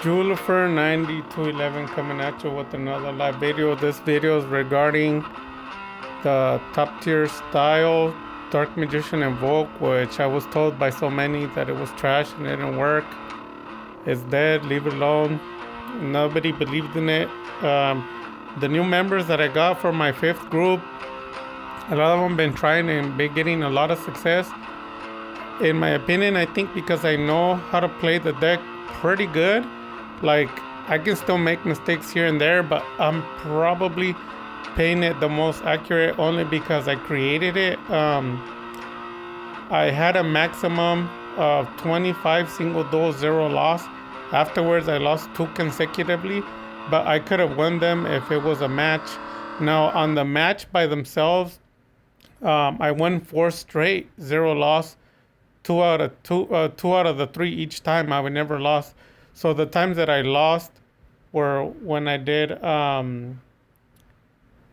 Julifer 9211 coming at you with another live video. This video is regarding the top tier style Dark Magician Invoked, which I was told by so many that it was trash and it didn't work. It's dead, leave it alone. Nobody believed in it. The new members that I got for my fifth group, a lot of them been trying and been getting a lot of success. In my opinion, I think because I know how to play the deck pretty good. Like, I can still make mistakes here and there, but I'm probably playing it the most accurate only because I created it. I had a maximum of 25 single duel, 0 loss. Afterwards, I lost 2 consecutively, but I could have won them if it was a match. Now, on the match by themselves, I won 4 straight, 0 loss. Two out of the 3 each time. I would never lost. So the times that I lost were when I did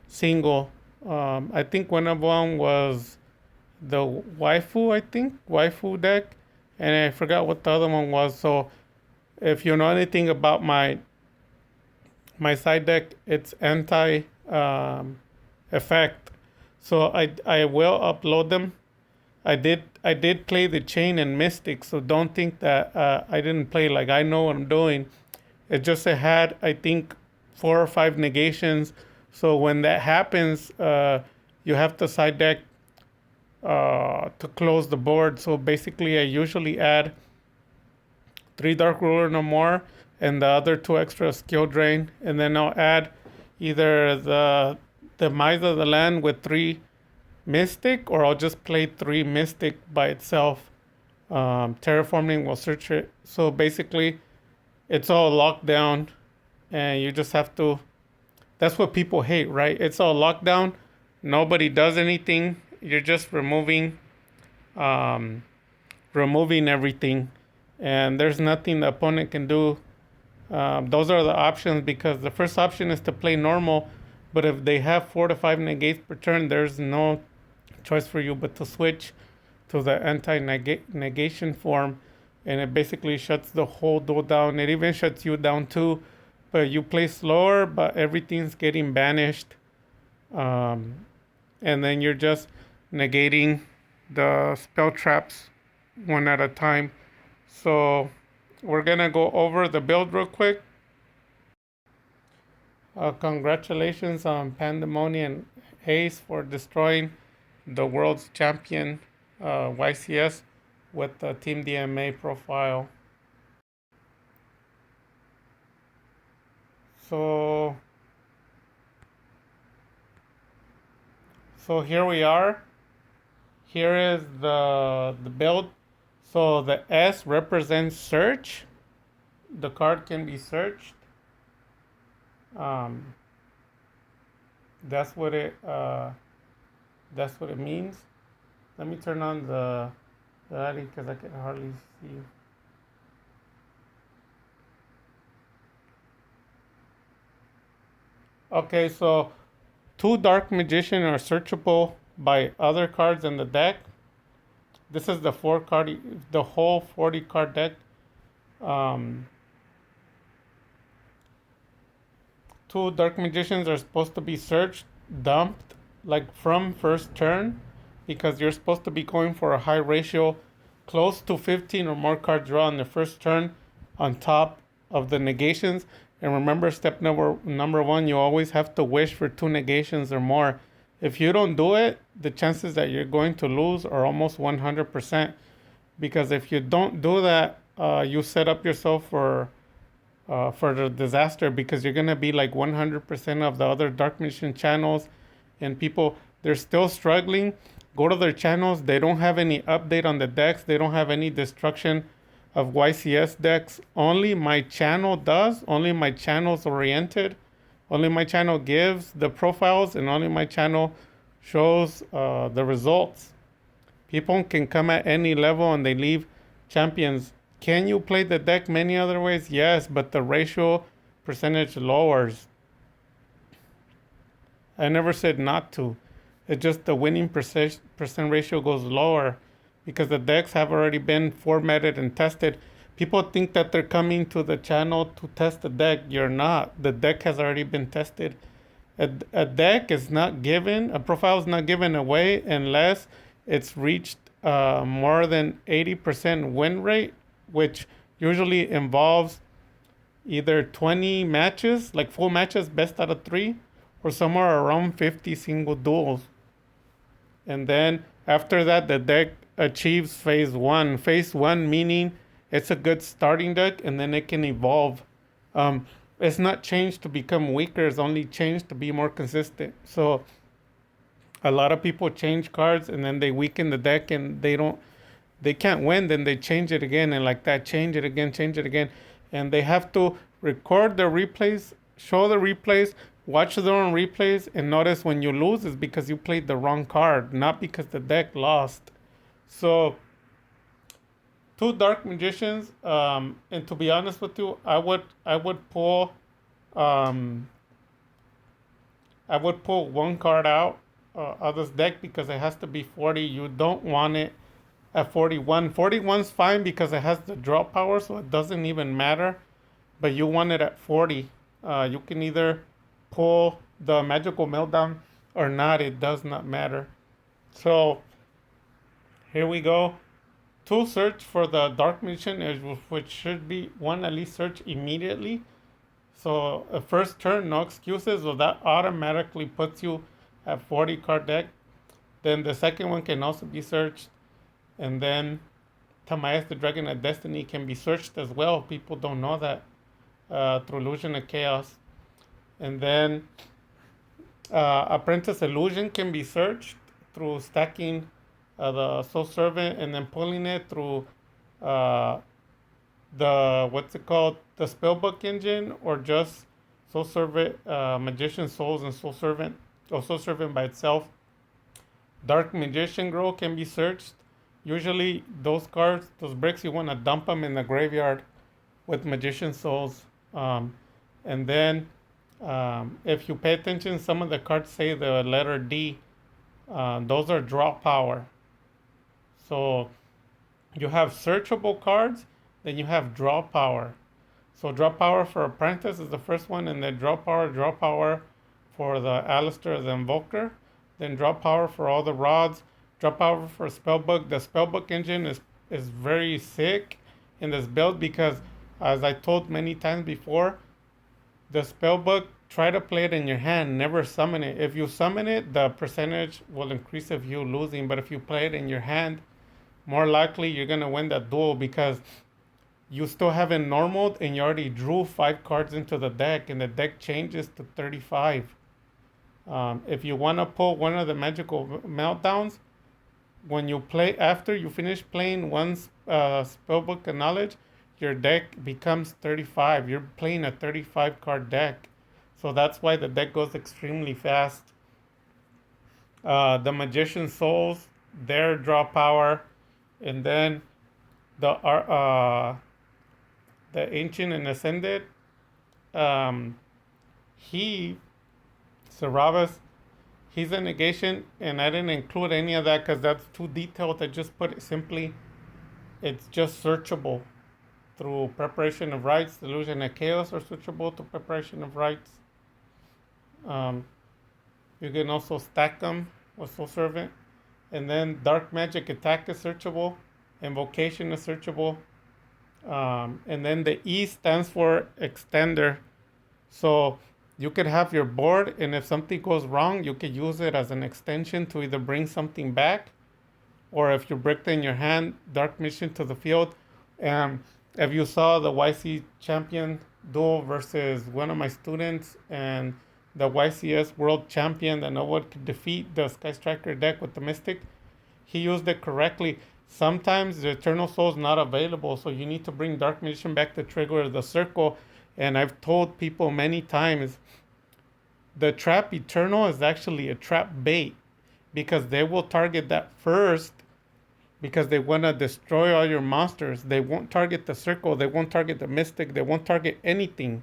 single. I think one of them was the waifu deck, and I forgot what the other one was. So if you know anything about my side deck, it's anti effect. So I will upload them. I did play the chain and mystic, so don't think that I didn't play. Like, I know what I'm doing. It just had, I think, 4 or 5 negations. So when that happens, you have to side deck to close the board. So basically, I usually add 3 Dark Ruler no more, and the other 2 extra skill drain, and then I'll add either the Mize of the Land with 3 Mystic, or I'll just play 3 Mystic by itself. Terraforming will search it. So basically, it's all locked down, and you just have to. That's what people hate, right? It's all locked down. Nobody does anything. You're just removing everything, and there's nothing the opponent can do. Those are the options, because the first option is to play normal, but if they have 4 to 5 negates per turn, there's no choice for you but to switch to the anti-negation form, and it basically shuts the whole duel down. It even shuts you down too, but you play slower, but everything's getting banished, and then you're just negating the spell traps one at a time. So we're gonna go over the build real quick. Congratulations on Pandemonium Ace for destroying the world's champion YCS with the Team DMA profile. So here we are. Here is the build. So the S represents search. The card can be searched. That's what it means. Let me turn on the lighting because I can hardly see. Okay, so 2 Dark Magician are searchable by other cards in the deck. This is the whole 40 card deck. 2 Dark Magicians are supposed to be searched, dumped, like from first turn, because you're supposed to be going for a high ratio, close to 15 or more card draw on the first turn on top of the negations. And remember, step number 1, you always have to wish for 2 negations or more. If you don't do it, the chances that you're going to lose are almost 100%, because if you don't do that, you set up yourself for the disaster, because you're gonna be like 100% of the other Dark Magician channels, and people, they're still struggling. Go to their channels. They don't have any update on the decks. They don't have any destruction of YCS decks. Only my channel does. Only my channel's oriented. Only my channel gives the profiles, and only my channel shows the results. People can come at any level and they leave champions. Can you play the deck many other ways? Yes, but the ratio percentage lowers. I never said not to. It's just the winning percent ratio goes lower, because the decks have already been formatted and tested. People think that they're coming to the channel to test the deck. You're not. The deck has already been tested. A deck is not given, a profile is not given away unless it's reached more than 80% win rate, which usually involves either 20 matches, like full matches, best out of three, or somewhere around 50 single duels. And then after that, the deck achieves phase one. Phase one meaning it's a good starting deck, and then it can evolve. Um, it's not changed to become weaker; it's only changed to be more consistent. So a lot of people change cards, and then they weaken the deck, and they can't win. Then they change it again, and like that, change it again, and they have to record the replays, show the replays, watch their own replays, and notice when you lose is because you played the wrong card, not because the deck lost. So two dark magicians, and to be honest with you, I would pull um, I would pull one card out of this deck because it has to be 40. You don't want it at 41. 41's fine because it has the draw power, so it doesn't even matter. But you want it at 40. You can either pull the magical meltdown or not. It does not matter. So here we go. Two search for the dark magician, which should be one at least search immediately. So a first turn, no excuses. So that automatically puts you at 40 card deck. Then the second one can also be searched. And then Tamayas the Dragon of Destiny can be searched as well. People don't know that through Illusion of Chaos. And then Apprentice Illusion can be searched through stacking the Soul Servant and then pulling it through the, what's it called, the Spellbook engine, or just Soul Servant, Magician Souls and Soul Servant, or Soul Servant by itself. Dark Magician Grove can be searched. Usually those cards, those bricks, you want to dump them in the graveyard with Magician Souls. And then if you pay attention, some of the cards say the letter D. Those are draw power. So you have searchable cards, then you have draw power. So draw power for Apprentice is the first one, and then draw power for the Alistair the Invoker. Then draw power for all the rods. Draw power for Spellbook. The Spellbook engine is very sick in this build because, as I told many times before, the Spellbook, try to play it in your hand, never summon it. If you summon it, the percentage will increase of you losing. But if you play it in your hand, more likely you're going to win that duel because you still haven't normaled and you already drew 5 cards into the deck, and the deck changes to 35. If you want to pull one of the magical meltdowns, when you play, after you finish playing one Spellbook of Knowledge, your deck becomes 35. You're playing a 35 card deck. So that's why the deck goes extremely fast. The Magician Souls, their draw power, and then the Ancient and Ascended. Sarabas, he's a negation, and I didn't include any of that because that's too detailed. I just put it simply. It's just searchable through Preparation of Rites. Illusion of Chaos are searchable through Preparation of Rites. You can also stack them with Soul Servant. And then Dark Magic Attack is searchable. Invocation is searchable. And then the E stands for Extender. So you could have your board, and if something goes wrong, you could use it as an extension to either bring something back, or if you bricked in your hand, Dark Mission to the field. And if you saw the YC champion duel versus one of my students and the YCS world champion that no one could defeat the Sky Striker deck with the Mystic, he used it correctly. Sometimes the Eternal Soul is not available, so you need to bring Dark Magician back to trigger the circle. And I've told people many times, the trap Eternal is actually a trap bait because they will target that first because they want to destroy all your monsters. They won't target the circle. They won't target the Mystic. They won't target anything.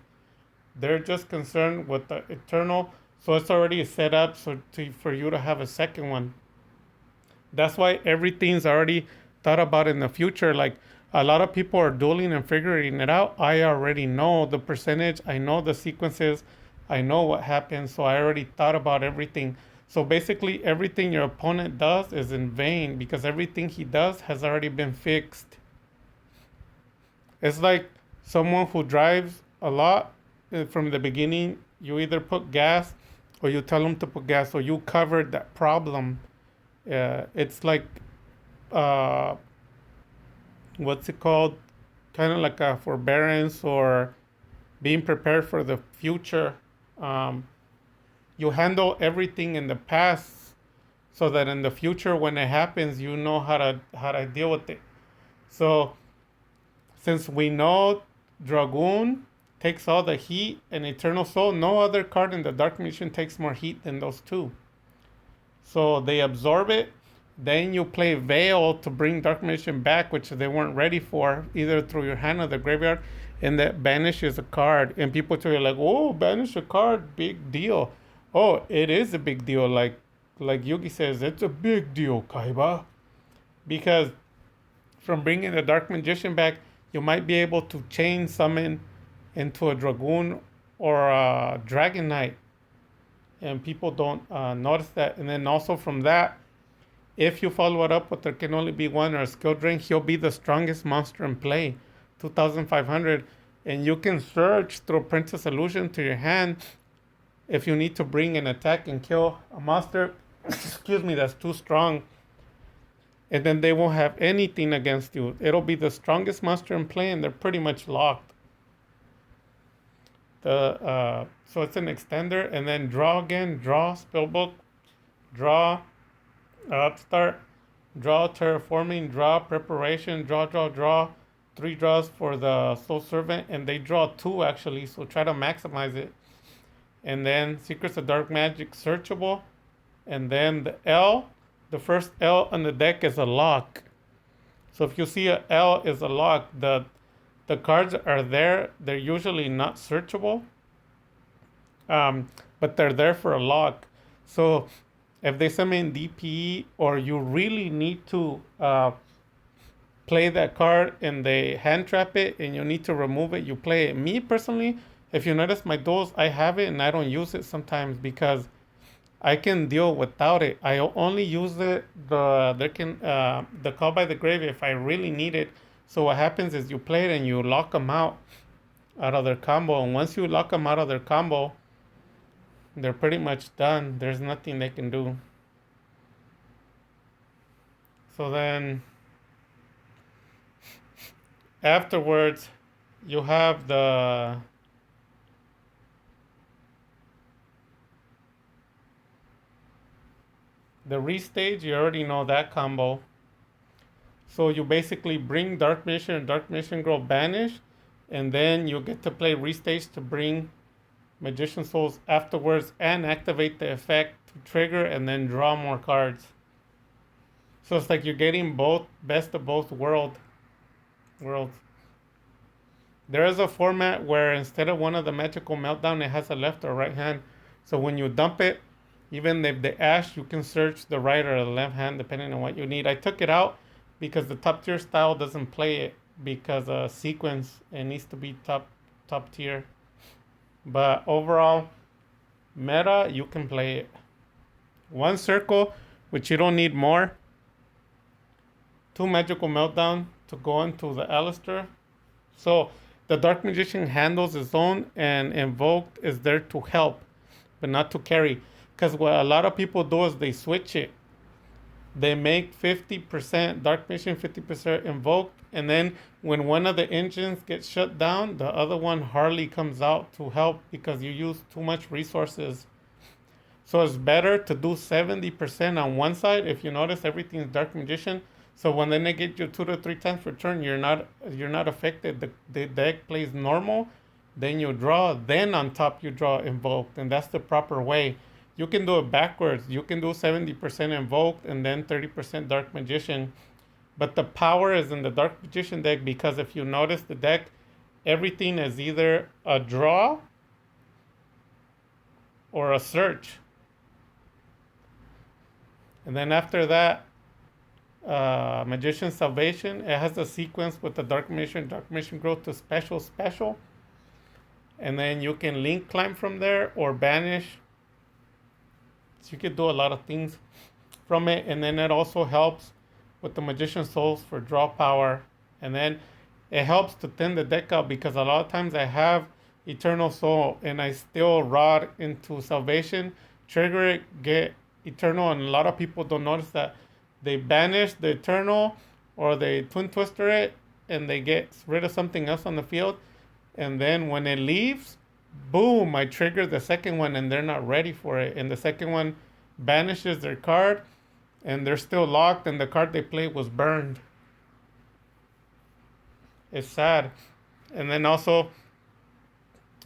They're just concerned with the Eternal, so it's already set up for you to have a second one. That's why everything's already thought about in the future. Like, A lot of people are dueling and figuring it out. I already know the percentage. I know the sequences. I know what happens. So I already thought about everything. So basically, everything your opponent does is in vain because everything he does has already been fixed. It's like someone who drives a lot from the beginning. You either put gas or you tell them to put gas. So you covered that problem. It's like uh, what's it called? Kind of like a forbearance or being prepared for the future. Um, you handle everything in the past so that in the future when it happens, you know how to deal with it. So since we know Dragoon takes all the heat and Eternal Soul, no other card in the Dark Magician takes more heat than those two. So they absorb it. Then you play Veil to bring Dark Magician back, which they weren't ready for, either through your hand or the graveyard, and that banishes a card. And people tell you like, "Oh, banish a card, big deal." Oh, it is a big deal. Like Yugi says, it's a big deal, Kaiba, because from bringing the Dark Magician back, you might be able to chain summon into a Dragoon or a Dragon Knight, and people don't notice that. And then also from that, if you follow it up with there can only be one or a skill drain, he'll be the strongest monster in play, 2,500. And you can search through Princess Illusion to your hand if you need to bring an attack and kill a monster, excuse me, that's too strong. And then they won't have anything against you. It'll be the strongest monster in play, and they're pretty much locked. So it's an extender, and then draw again, draw spellbook, draw upstart, draw terraforming, draw preparation, draw. 3 draws for the soul servant, and they draw 2 actually. So try to maximize it. And then Secrets of Dark Magic searchable, and then the first L on the deck is a lock. So if you see a L is a lock, the cards are there. They're usually not searchable, but they're there for a lock. So if they summon DPE or you really need to play that card and they hand trap it and you need to remove it, you play it. Me personally, if you notice my duels, I have it and I don't use it sometimes because I can deal without it. I only use the call by the grave if I really need it. So what happens is you play it and you lock them out of their combo, and once you lock them out of their combo, they're pretty much done. There's nothing they can do. So then afterwards, you have the restage. You already know that combo. So you basically bring Dark Magician and Dark Magician Girl banish, and then you get to play restage to bring Magician Souls afterwards and activate the effect to trigger and then draw more cards. So it's like you're getting both best of both worlds. There is a format where instead of one of the magical meltdown, it has a left or right hand. So when you dump it, even if the ash, you can search the right or the left hand depending on what you need. I took it out because the top tier style doesn't play it because sequence, it needs to be top tier. But overall, meta, you can play it. 1 circle, which you don't need more. 2 magical meltdown to go into the Alistair. So the Dark Magician handles his own, and Invoked is there to help, but not to carry. Because what a lot of people do is they switch it. They make 50% Dark Magician, 50% Invoked, and then when one of the engines gets shut down, the other one hardly comes out to help because you use too much resources. So it's better to do 70% on one side. If you notice, everything is Dark Magician. So when they negate you 2 to 3 times per turn, you're not affected. The deck plays normal, then you draw, then on top you draw Invoked, and that's the proper way. You can do it backwards. You can do 70% Invoked and then 30% Dark Magician. But the power is in the Dark Magician deck because if you notice the deck, everything is either a draw or a search. And then after that, Magician Salvation. It has a sequence with the Dark Magician growth to special, and then you can link climb from there or banish. So you could do a lot of things from it, and then it also helps with the Magician Souls for draw power, and then it helps to thin the deck out because a lot of times I have Eternal Soul and I still rod into Salvation, trigger it, get Eternal, and a lot of people don't notice that they banish the Eternal or they Twin Twister it and they get rid of something else on the field, and then when it leaves, boom, I trigger the second one and they're not ready for it, and the second one banishes their card and they're still locked and the card they played was burned. It's sad. And then also,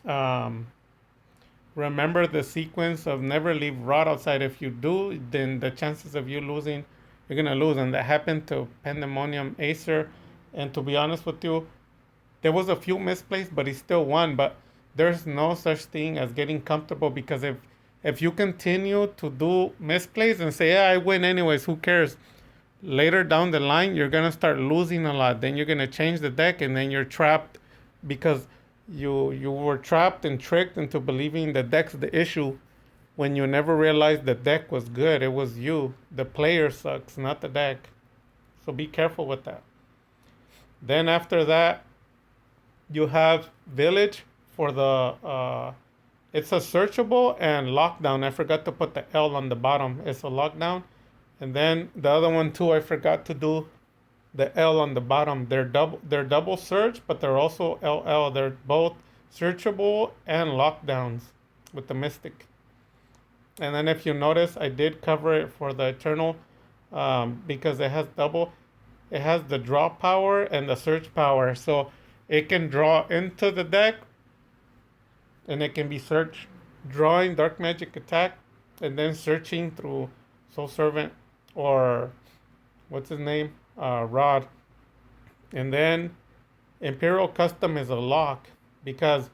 um, remember the sequence of never leave rod outside. If you do, then the chances of you losing, you're gonna lose. And that happened to Pandemonium Acer. And to be honest with you, there was a few misplays, but he still won. But there's no such thing as getting comfortable, because if you continue to do misplays and say, yeah, I win anyways, who cares? Later down the line, you're gonna start losing a lot. Then you're gonna change the deck, and then you're trapped because you were trapped and tricked into believing the deck's the issue when you never realized the deck was good. It was you. The player sucks, not the deck. So be careful with that. Then after that, you have Village for the it's a searchable and lockdown. I forgot to put the L on the bottom. It's a lockdown. And then the other one too, I forgot to do the L on the bottom. They're double search, but they're also LL. They're both searchable and lockdowns with the Mystic. And then if you notice, I did cover it for the Eternal, because it has double. It has the draw power and the search power, so it can draw into the deck, and it can be search, drawing Dark Magic attack, and then searching through Soul Servant or what's his name, Rod. And then Imperial Custom is a lock because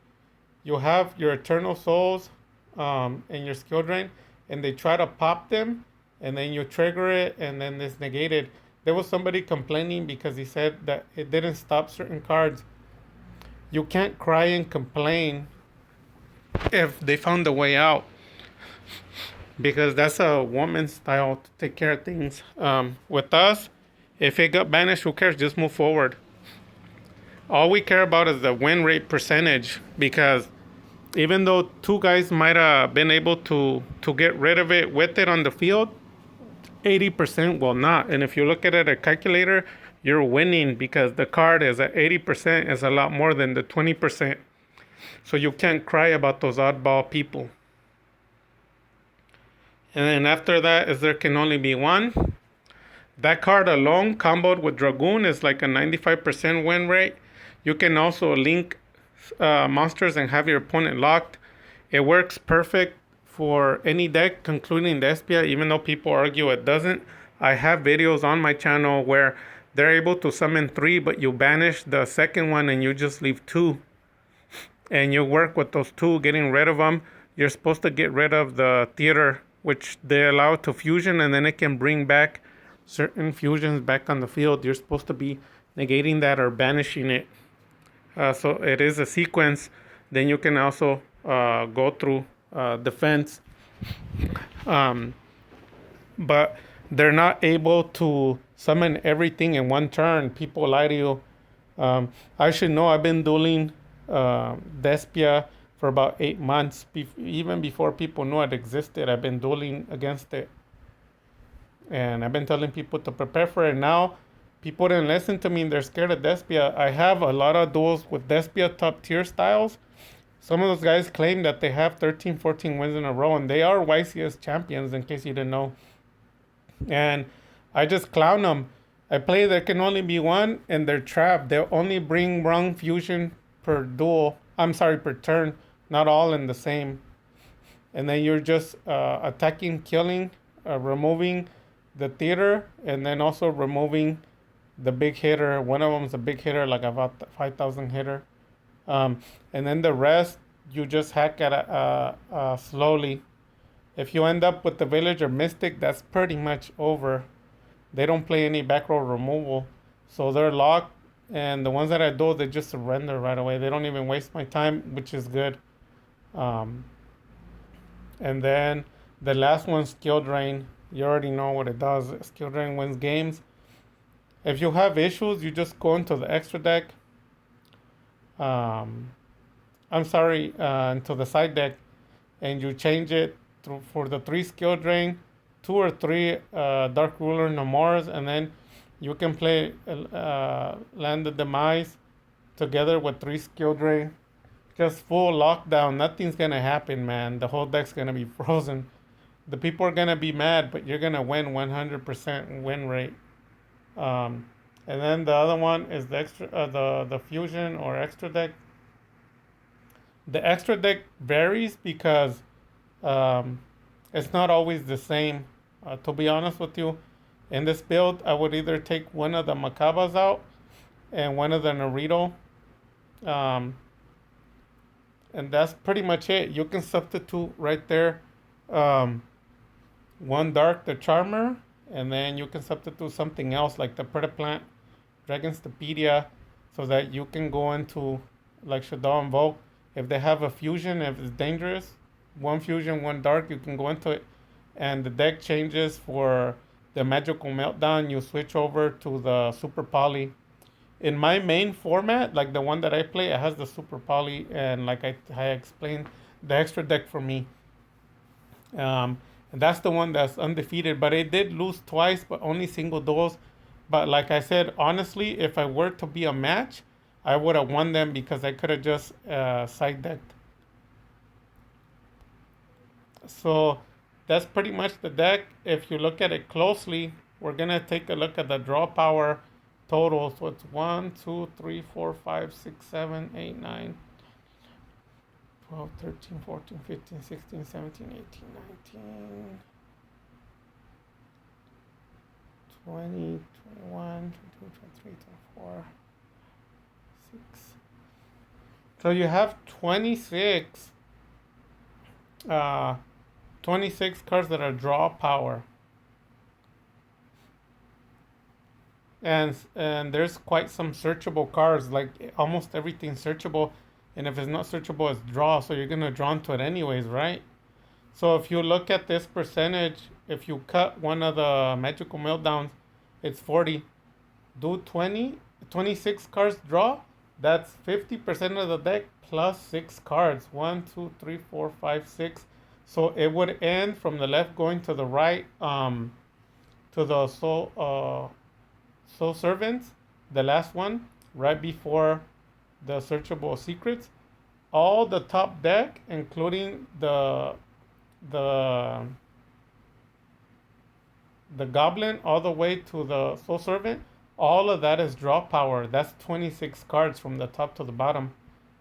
you have your Eternal Souls and your skill drain, and they try to pop them, and then you trigger it, and then it's negated. There was somebody complaining because he said that it didn't stop certain cards. You can't cry and complain if they found a way out, because that's a woman's style to take care of things. With us, if it got banished, who cares? Just move forward. All we care about is the win rate percentage, because even though two guys might have been able to get rid of it with it on the field, 80% will not. And if you look at it, a calculator, you're winning because the card is at 80% is a lot more than the 20%. So you can't cry about those oddball people. And then after that is there can only be one. That card alone, comboed with Dragoon, is like a 95% win rate. You can also link monsters and have your opponent locked. It works perfect for any deck, including the Espia, even though people argue it doesn't. I have videos on my channel where they're able to summon 3, but you banish the second one and you just leave 2. And you work with those 2, getting rid of them. You're supposed to get rid of the theater, which they allow to fusion, and then it can bring back certain fusions back on the field. You're supposed to be negating that or banishing it. So it is a sequence. Then you can also go through defense. But they're not able to summon everything in one turn. People lie to you. I should know, I've been dueling Despia for about 8 months. Even before people knew it existed, I've been dueling against it. And I've been telling people to prepare for it. Now, people didn't listen to me and they're scared of Despia. I have a lot of duels with Despia top tier styles. Some of those guys claim that they have 13, 14 wins in a row, and they are YCS champions, in case you didn't know. And I just clown them. I play there can only be one, and they're trapped. They'll only bring wrong fusion per duel. Per turn, not all in the same. And then you're just attacking, killing, removing the theater, and then also removing the big hitter. One of them is a big hitter, like about 5,000 hitter. And then the rest, you just hack at slowly. If you end up with the village or mystic, that's pretty much over. they don't play any back row removal, so they're locked. And the ones that I do, they just surrender right away. They don't even waste my time, which is good. Um, and then the last one, skill drain. You already know what it does. Skill drain wins games. If you have issues, you just go into the extra deck. Um, I'm sorry, into the side deck, and you change it for the 3 skill drain, 2 or 3 Dark Ruler no mores, and then you can play Land of Demise together with 3 skill drain. Just full lockdown. Nothing's gonna happen, man. The whole deck's gonna be frozen. The people are gonna be mad, but you're gonna win 100% win rate. Um, and then the other one is the extra, the fusion or extra deck. The extra deck varies because um, it's not always the same. To be honest with you, in this build, I would either take one of the Macabas out and one of the Naruto. Um, and that's pretty much it. You can substitute right there um, one Dark, the Charmer, and then you can substitute something else like the Predaplant, Dragonstapedia, so that you can go into like Shadow Invoke. If they have a fusion, if it's dangerous, one fusion, one dark, you can go into it. And the deck changes for the Magical Meltdown. You switch over to the Super Poly. In my main format, like the one that I play, it has the Super Poly. And like I explained, the extra deck for me. And that's the one that's undefeated. But it did lose twice, but only single duels. But like I said, honestly, if I were to be a match, I would have won them because I could have just side decked. So that's pretty much the deck. If you look at it closely, we're gonna take a look at the draw power total. So it's 1, 2, 3, 4, 5, 6, 7, 8, 9, 12, 13, 14, 15, 16, 17, 18, 19, 20, 21, 22, 23, 24, 6. So you have 26 uh 26 cards that are draw power. And there's quite some searchable cards, like almost everything's searchable. And if it's not searchable, it's draw, so you're gonna draw into it anyways, right? So if you look at this percentage, if you cut one of the Magical Meltdowns, it's 40. Do 26 cards draw, that's 50% of the deck plus 6 cards. 1, 2, 3, 4, 5, 6. So it would end from the left going to the right, to the Soul Servants, the last one, right before the searchable secrets. All the top deck, including the the goblin, all the way to the Soul Servant, all of that is draw power. That's 26 cards from the top to the bottom.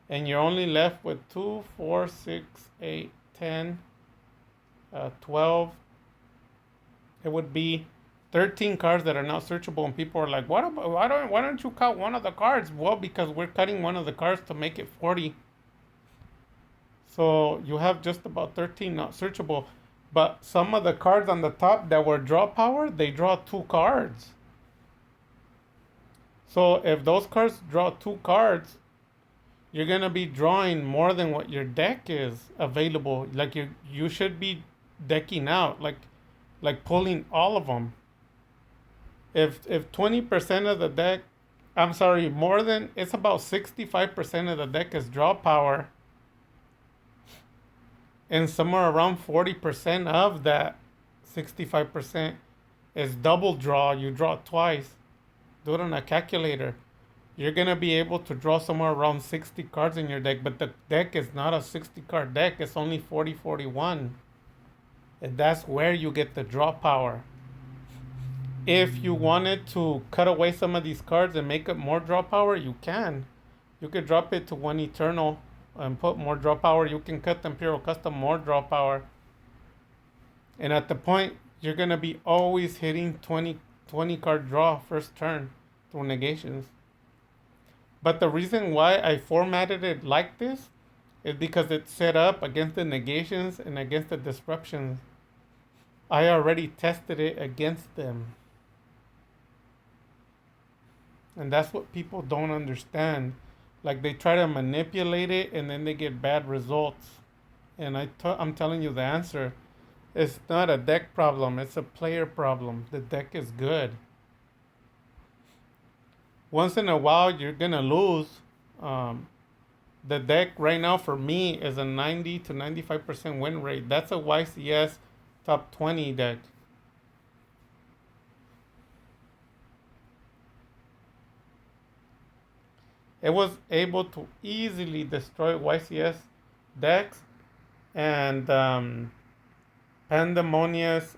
And you're only left with 2, 4, 6, 8, 10, 12. It would be 13 cards that are not searchable, and people are like, "What about, why don't you cut one of the cards?" Well, because we're cutting one of the cards to make it 40. So you have just about 13 not searchable. But some of the cards on the top that were draw power, they draw 2 cards. So if those cards draw 2 cards, you're gonna be drawing more than what your deck is available. Like you should be decking out, like pulling all of them. If 20% of the deck, I'm sorry, more than, it's about 65% of the deck is draw power, and somewhere around 40% of that 65% is double draw. You draw twice. Do it on a calculator. You're gonna be able to draw somewhere around 60 cards in your deck, but the deck is not a 60 card deck. It's only 40, 41. And that's where you get the draw power. If you wanted to cut away some of these cards and make it more draw power, you can. You could drop it to 1 Eternal and put more draw power. You can cut the Imperial Custom more draw power. And at the point, you're going to be always hitting 20 card draw first turn through negations. But the reason why I formatted it like this is because it's set up against the negations and against the disruptions. I already tested it against them. And that's what people don't understand. Like they try to manipulate it and then they get bad results. And I'm telling you the answer. It's not a deck problem, it's a player problem. The deck is good. Once in a while, you're going to lose. Um, the deck right now for me is a 90 to 95% win rate. That's a YCS top 20 deck. It was able to easily destroy YCS decks and Pandemonious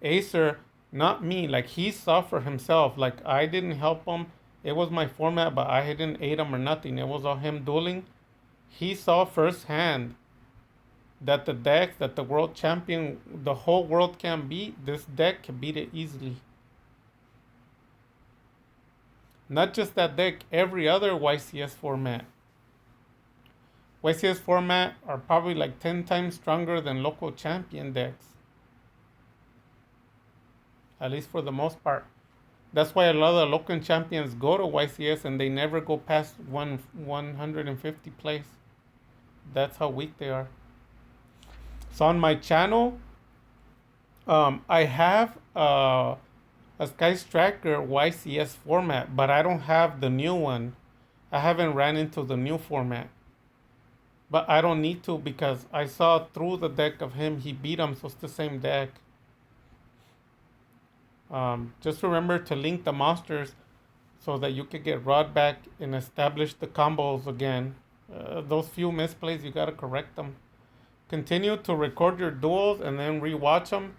Acer, not me. Like he saw for himself. Like I didn't help him. It was my format, but I didn't aid him or nothing. It was all him dueling. He saw firsthand that the deck that the world champion, the whole world can beat, this deck can beat it easily. Not just that deck, every other YCS format. YCS format are probably like 10 times stronger than local champion decks. At least for the most part. That's why a lot of the local champions go to YCS and they never go past 150 place. That's how weak they are. So on my channel, I have a Sky Striker YCS format, but I don't have the new one. I haven't ran into the new format. But I don't need to because I saw through the deck of him, he beat him, so it's the same deck. Just remember to link the monsters so that you can get Rod back and establish the combos again. Those few misplays, you gotta correct them. Continue to record your duels and then rewatch them.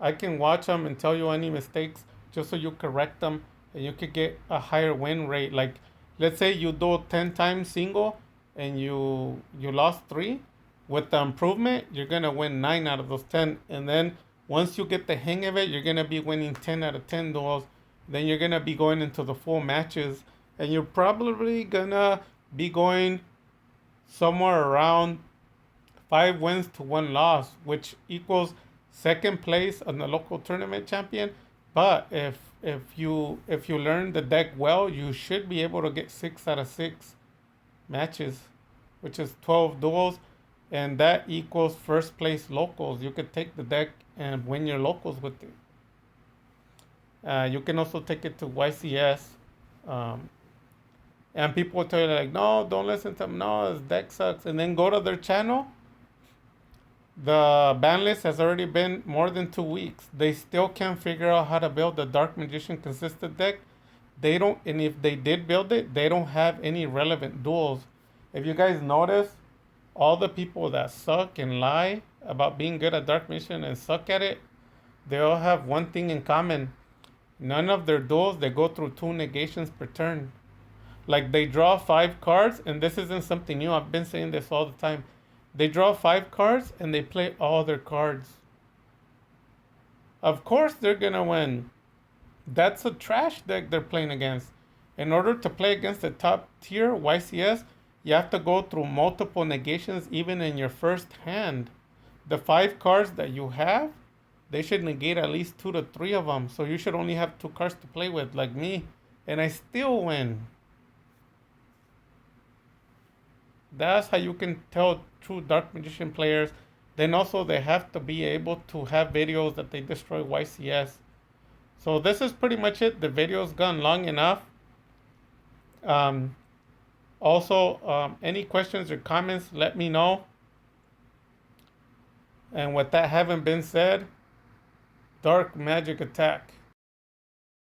I can watch them and tell you any mistakes just so you correct them and you could get a higher win rate. Like, let's say you do 10 times single and you lost 3. With the improvement, you're gonna win 9 out of those 10. And then once you get the hang of it, you're gonna be winning 10 out of 10 duels. Then you're gonna be going into the full matches, and you're probably gonna be going somewhere around 5 wins to 1 loss, which equals second place on the local tournament champion. But if you learn the deck well, you should be able to get 6 out of 6 matches, which is 12 duels, and that equals first place locals. You could take the deck and win your locals with it. You can also take it to YCS. And people will tell you like, no, don't listen to them. No, this deck sucks. And then go to their channel. The ban list has already been more than 2 weeks. They still can't figure out how to build the Dark Magician consistent deck. They don't, and if they did build it, they don't have any relevant duels. If you guys notice, all the people that suck and lie about being good at Dark Magician and suck at it, they all have one thing in common. None of their duels, they go through 2 negations per turn. Like they draw 5 cards, and this isn't something new. I've been saying this all the time. They draw 5 cards and they play all their cards. Of course they're gonna win. That's a trash deck they're playing against. In order to play against the top tier YCS, you have to go through multiple negations even in your first hand. The 5 cards that you have, they should negate at least 2 to 3 of them. So you should only have 2 cards to play with, like me. And I still win. That's how you can tell true Dark Magician players. Then also they have to be able to have videos that they destroy YCS. So this is pretty much it. The video's gone long enough. Any questions or comments, let me know. And with that having been said, Dark Magic Attack.